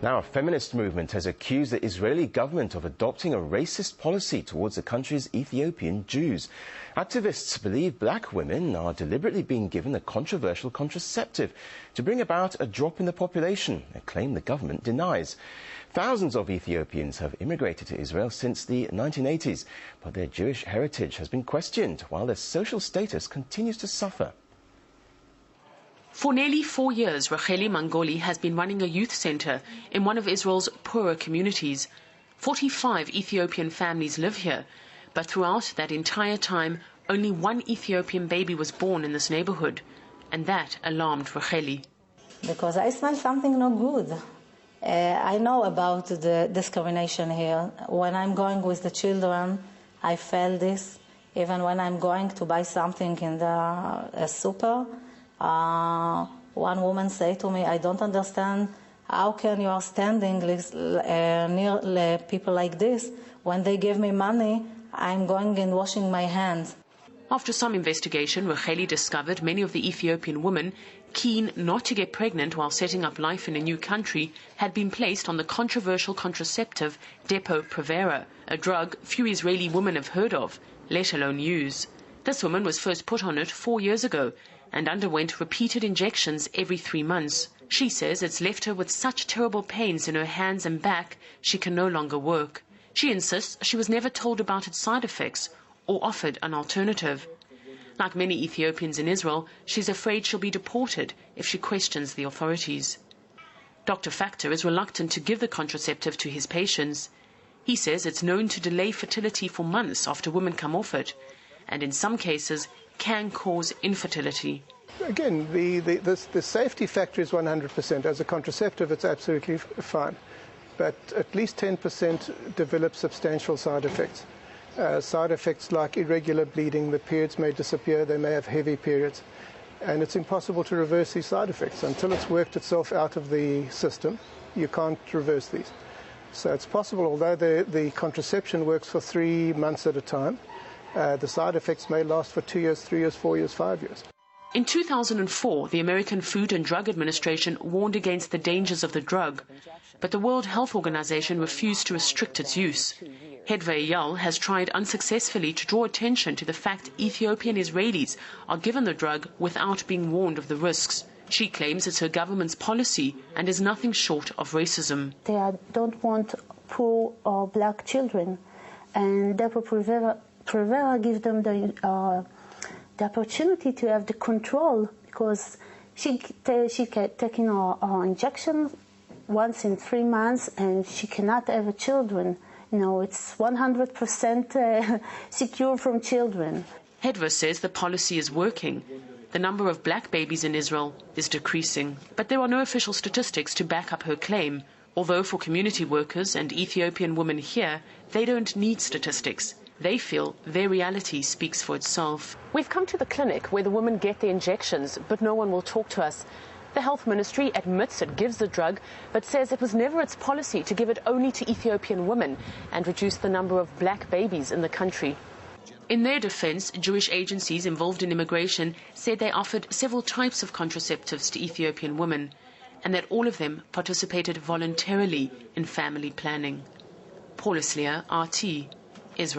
Now, a feminist movement has accused the Israeli government of adopting a racist policy towards the country's Ethiopian Jews. Activists believe black women are deliberately being given a controversial contraceptive to bring about a drop in the population, a claim the government denies. Thousands of Ethiopians have immigrated to Israel since the 1980s, but their Jewish heritage has been questioned while their social status continues to suffer. For nearly 4 years, Racheli Mangoli has been running a youth center in one of Israel's poorer communities. 45 Ethiopian families live here, but throughout that entire time, only one Ethiopian baby was born in this neighborhood, and that alarmed Racheli. Because I smell something not good. I know about the discrimination here. When I'm going with the children, I feel this. Even when I'm going to buy something in the super, one woman said to me, I don't understand how can you are standing near people like this. When they give me money, I'm going and washing my hands. After some investigation, Racheli discovered many of the Ethiopian women, keen not to get pregnant while setting up life in a new country, had been placed on the controversial contraceptive Depo-Provera, a drug few Israeli women have heard of, let alone use. This woman was first put on it 4 years ago and underwent repeated injections every 3 months. She says it's left her with such terrible pains in her hands and back she can no longer work. She insists she was never told about its side effects or offered an alternative. Like many Ethiopians in Israel, she's afraid she'll be deported if she questions the authorities. Dr. Factor is reluctant to give the contraceptive to his patients. He says it's known to delay fertility for months after women come off it, and in some cases can cause infertility. Again, the safety factor is 100%. As a contraceptive, it's absolutely fine. But at least 10% develop substantial side effects. Side effects like irregular bleeding, the periods may disappear, they may have heavy periods. And it's impossible to reverse these side effects. Until it's worked itself out of the system, you can't reverse these. So it's possible, although the contraception works for 3 months at a time, the side effects may last for 2 years, 3 years, 4 years, 5 years. In 2004, the American Food and Drug Administration warned against the dangers of the drug, but the World Health Organization refused to restrict its use. Hedva Eyal has tried unsuccessfully to draw attention to the fact Ethiopian Israelis are given the drug without being warned of the risks. She claims it's her government's policy and is nothing short of racism. They don't want poor or black children, and Depo-Provera gives them the opportunity to have the control, because she taking her injection once in 3 months and she cannot have children. You know, it's 100% secure from children. Hedva says the policy is working. The number of black babies in Israel is decreasing, but there are no official statistics to back up her claim. Although for community workers and Ethiopian women here, they don't need statistics. They feel their reality speaks for itself. We've come to the clinic where the women get their injections, but no one will talk to us. The health ministry admits it gives the drug, but says it was never its policy to give it only to Ethiopian women and reduce the number of black babies in the country. In their defense, Jewish agencies involved in immigration said they offered several types of contraceptives to Ethiopian women, and that all of them participated voluntarily in family planning. Paula Slier, RT, Israel.